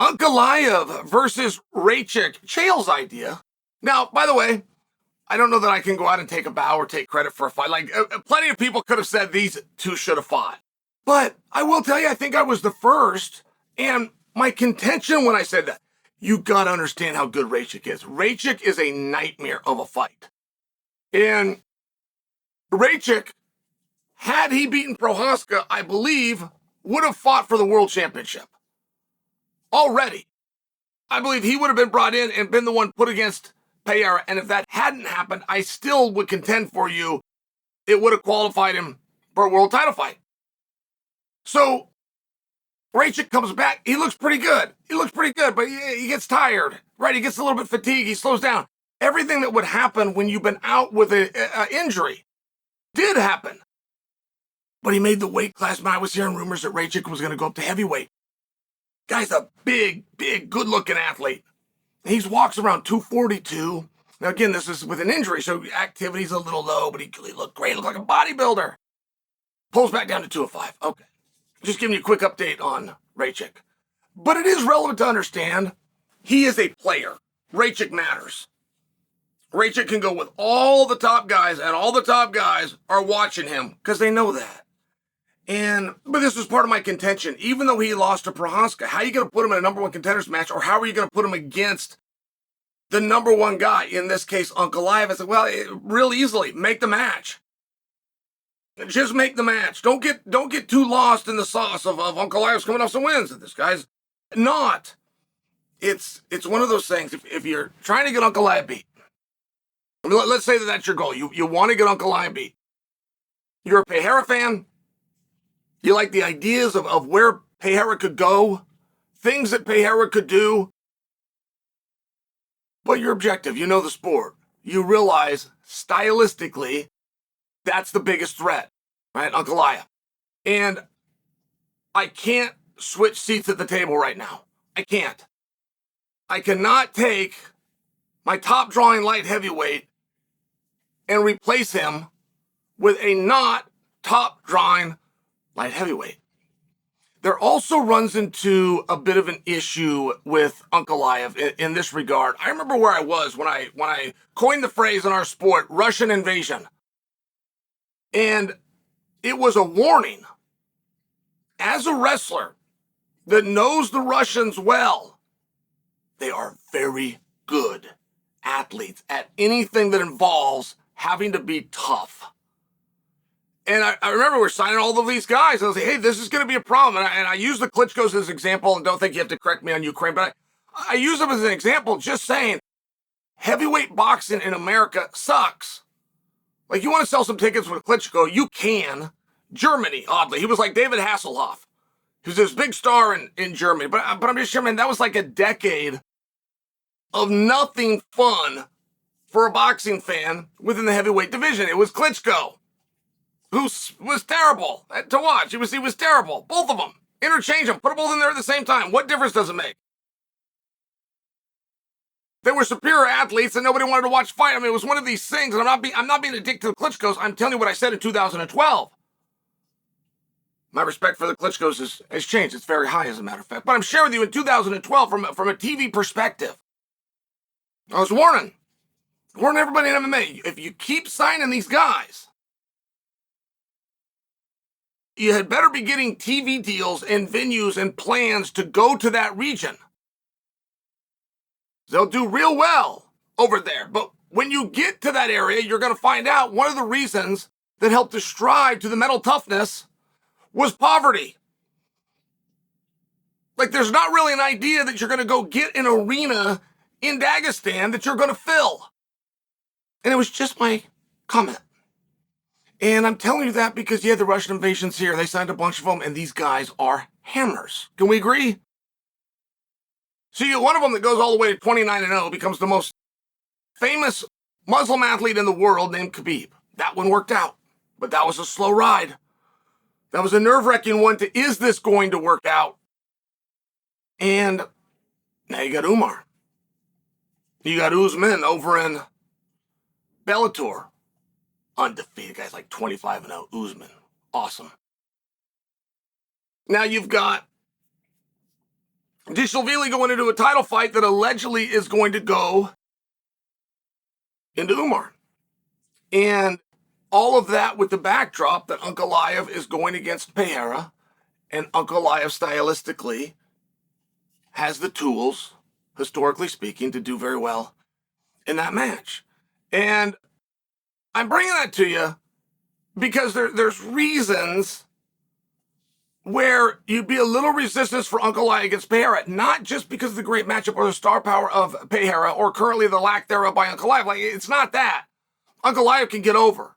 Ankalaev versus Rakic, Chael's idea. Now, by the way, I don't know that I can go out and take a bow or take credit for a fight. Like, plenty of people could have said these two should have fought. But I will tell you, I think I was the first. And my contention when I said that, you got to understand how good Rakic is. Rakic is a nightmare of a fight. And Rakic, had he beaten Prohaska, I believe, would have fought for the world championship. Already. I believe he would have been brought in and been the one put against Pereira. And if that hadn't happened, I still would contend for you, it would have qualified him for a world title fight. So, Rakic comes back. He looks pretty good. But he gets tired, right? He gets a little bit fatigued. He slows down. Everything that would happen when you've been out with an injury did happen. But he made the weight class. I was hearing rumors that Rakic was going to go up to heavyweight. Guy's a big, good-looking athlete. He walks around 242. Now, again, this is with an injury, so activity's a little low, but he looked great. He looked like a bodybuilder. Pulls back down to 205. Okay. Just giving you a quick update on Rakic. But it is relevant to understand he is a player. Rakic matters. Rakic can go with all the top guys, and all the top guys are watching him because they know that. But this was part of my contention. Even though he lost to Prohaska, how are you going to put him in a number one contenders match, or how are you going to put him against the number one guy, in this case, Ankalaev? I said, well, real easily, make the match. Just make the match. Don't get too lost in the sauce of Ankalaev's coming off some wins. This guy's not. It's one of those things. If you're trying to get Ankalaev beat, I mean, let's say that's your goal. You want to get Ankalaev beat. You're a Pereira fan. You like the ideas of where Pereira could go, things that Pereira could do. But you're objective. You know the sport. You realize stylistically that's the biggest threat, right? Ankalaev. And I can't switch seats at the table right now. I can't. I cannot take my top drawing light heavyweight and replace him with a not top drawing light heavyweight. There also runs into a bit of an issue with Ankalaev in this regard. I remember where I was when I coined the phrase in our sport, Russian invasion. And it was a warning. As a wrestler that knows the Russians well, they are very good athletes at anything that involves having to be tough. And I remember we're signing all of these guys. And I was like, hey, this is going to be a problem. And I use the Klitschko's as an example, and don't think you have to correct me on Ukraine, but I use them as an example, just saying heavyweight boxing in America sucks. Like, you want to sell some tickets with Klitschko, you can. Germany, oddly. He was like David Hasselhoff. He was this big star in Germany. But I'm just sure, man, that was like a decade of nothing fun for a boxing fan within the heavyweight division. It was Klitschko, who was terrible to watch. He was terrible. Both of them. Interchange them. Put them both in there at the same time. What difference does it make? They were superior athletes and nobody wanted to watch fight. I mean, it was one of these things, and I'm not being a dick to the Klitschko's. I'm telling you what I said in 2012. My respect for the Klitschko's has changed. It's very high, as a matter of fact. But I'm sharing with you in 2012 from a TV perspective. I was warning everybody in MMA, if you keep signing these guys, you had better be getting TV deals and venues and plans to go to that region. They'll do real well over there. But when you get to that area, you're going to find out one of the reasons that helped to strive to the mental toughness was poverty. Like, there's not really an idea that you're going to go get an arena in Dagestan that you're going to fill. And it was just my comment. And I'm telling you that because, yeah, the Russian invasion's here. They signed a bunch of them, and these guys are hammers. Can we agree? So you get one of them that goes all the way to 29-0, becomes the most famous Muslim athlete in the world named Khabib. That one worked out, but that was a slow ride. That was a nerve-wracking one to, is this going to work out? And now you got Umar. You got Usman over in Bellator. Undefeated. Guy's like 25-0. Usman. Awesome. Now you've got Dishilvili going into a title fight that allegedly is going to go into Umar. And all of that with the backdrop that Ankalaev is going against Pereira, and Ankalaev stylistically has the tools, historically speaking, to do very well in that match. And I'm bringing that to you because there's reasons where you'd be a little resistance for Ankalaev against Pereira, not just because of the great matchup or the star power of Pereira or currently the lack thereof by Ankalaev. Like, it's not that. Ankalaev can get over.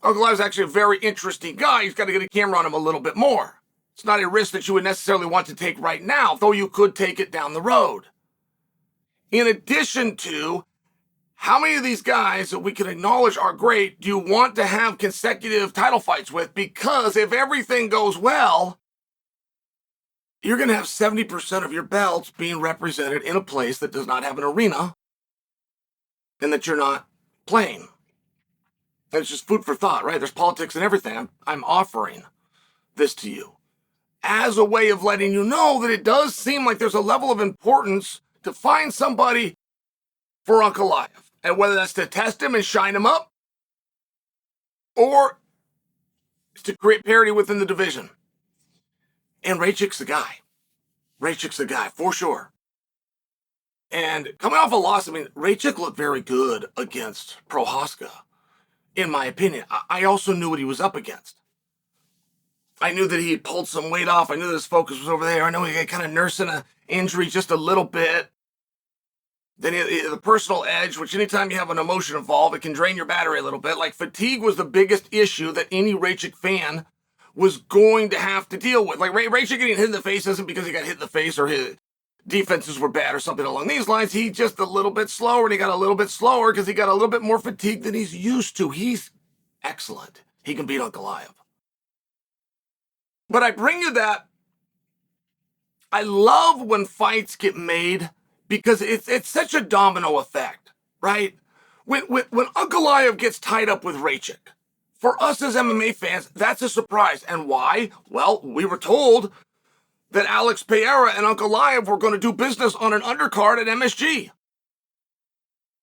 Ankalaev is actually a very interesting guy. He's got to get a camera on him a little bit more. It's not a risk that you would necessarily want to take right now, though you could take it down the road. In addition to, how many of these guys that we can acknowledge are great do you want to have consecutive title fights with? Because if everything goes well, you're going to have 70% of your belts being represented in a place that does not have an arena and that you're not playing. And it's just food for thought, right? There's politics and everything. I'm offering this to you as a way of letting you know that it does seem like there's a level of importance to find somebody for Ankalaev. And whether that's to test him and shine him up, or to create parity within the division. And Rakic's the guy. Rakic's the guy, for sure. And coming off a loss, I mean, Rakic looked very good against Prochazka, in my opinion. I also knew what he was up against. I knew that he had pulled some weight off. I knew that his focus was over there. I know he got kind of nursing an injury just a little bit. Then the personal edge, which anytime you have an emotion involved, it can drain your battery a little bit. Like, fatigue was the biggest issue that any Rakic fan was going to have to deal with. Like, Rakic getting hit in the face isn't because he got hit in the face or his defenses were bad or something along these lines. He's just a little bit slower, and he got a little bit slower because he got a little bit more fatigue than he's used to. He's excellent. He can beat Ankalaev. But I bring you that I love when fights get made because it's such a domino effect, right? When Ankalaev gets tied up with Rakic, for us as MMA fans, that's a surprise. And why? Well, we were told that Alex Pereira and Ankalaev were going to do business on an undercard at MSG.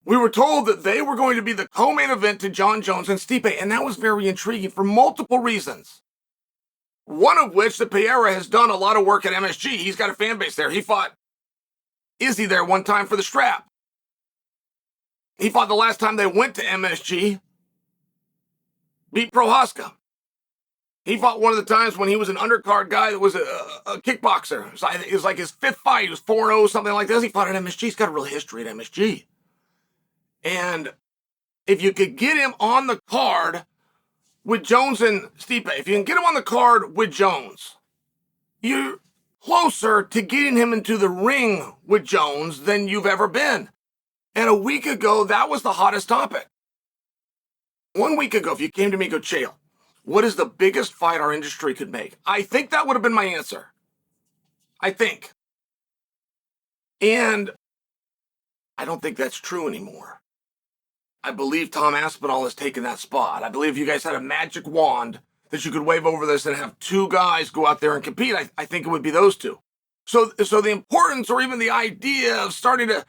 We were told that they were going to be the co-main event to Jon Jones and Stipe, and that was very intriguing for multiple reasons. One of which, that Pereira has done a lot of work at MSG. He's got a fan base there. He fought Izzy there one time for the strap. He fought the last time they went to MSG, beat Prochazka. He fought one of the times when he was an undercard guy that was a kickboxer. It was like his fifth fight. He was 4-0, something like this. He fought at MSG. He's got a real history at MSG. And if you could get him on the card with Jones and Stipe, if you can get him on the card with Jones, you're closer to getting him into the ring with Jones than you've ever been. And a week ago, that was the hottest topic. 1 week ago, if you came to me and go, Chael, what is the biggest fight our industry could make? I think that would have been my answer. I think. And I don't think that's true anymore. I believe Tom Aspinall has taken that spot. I believe if you guys had a magic wand that you could wave over this and have two guys go out there and compete, I think it would be those two. So the importance or even the idea of starting to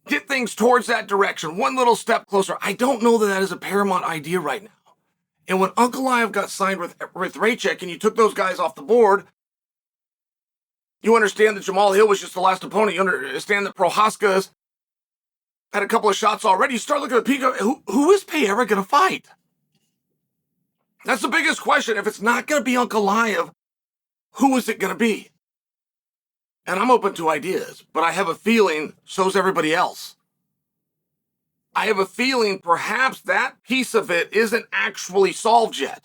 get things towards that direction, one little step closer, I don't know that that is a paramount idea right now. And when Ankalaev got signed with Rakic and you took those guys off the board, you understand that Jamal Hill was just the last opponent. You understand that Prochazka's had a couple of shots already. You start looking at the peak of who is Pereira going to fight? That's the biggest question. If it's not going to be Ankalaev, who is it going to be? And I'm open to ideas, but I have a feeling so's everybody else. I have a feeling perhaps that piece of it isn't actually solved yet.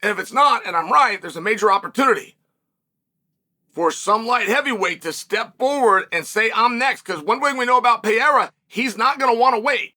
And if it's not, and I'm right, there's a major opportunity for some light heavyweight to step forward and say, I'm next. Because one thing we know about Pereira, he's not going to want to wait.